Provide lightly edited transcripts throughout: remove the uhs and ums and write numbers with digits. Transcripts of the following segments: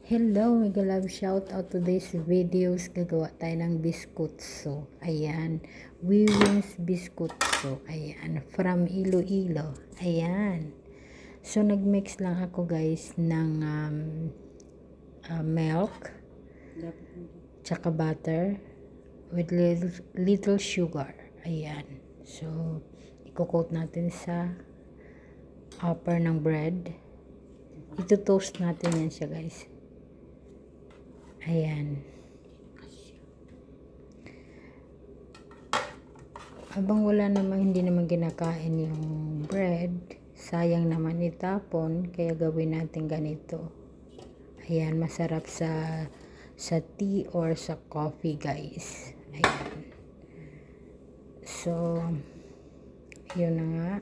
Hello, mega love shout out today's videos. Gagawa tayo ng biskutso. Ayan, Wiwing's biskutso. Ayan, from Iloilo. Ayan. So nagmix lang ako guys ng milk tsaka butter with little sugar. Ayan. So i-coat natin sa upper ng bread. Ito-toast natin yan siya guys. Ayan. Habang wala naman, hindi naman kinakain yung bread, sayang naman itapon, kaya gawin natin ganito. Ayan, masarap sa tea or sa coffee guys. Ayan. So, yun na nga.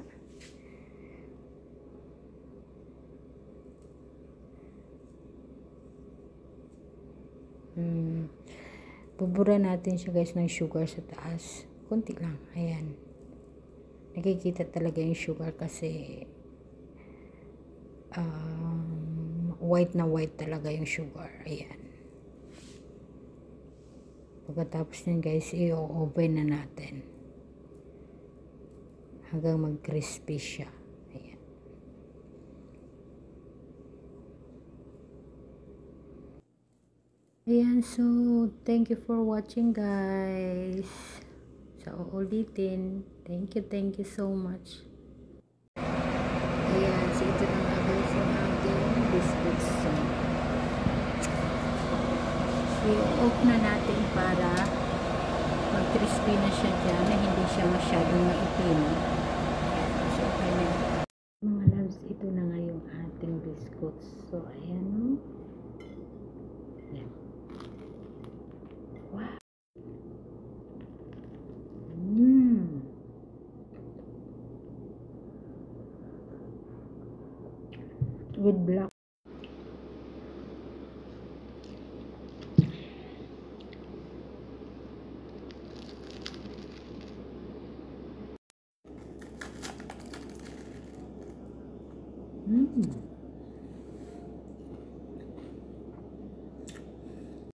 Bubura natin siya guys ng sugar sa taas. Kunti lang. Ayan. Nakikita talaga yung sugar kasi white na white talaga yung sugar. Ayan. Pagkatapos nyan guys, i-oven na natin. Hanggang mag-crispy siya. Ayan. Ayan, so thank you for watching guys. So ulitin, thank you so much. Ayan, so ito na nga guys yung ating biscuits. So i-off na natin para mag-crispy na siya dyan na hindi siya masyadong maitim. Ayan, so okay na. Mga loves, ito na nga yung ating biscuits. So ayan. Ayan. Wow. With black.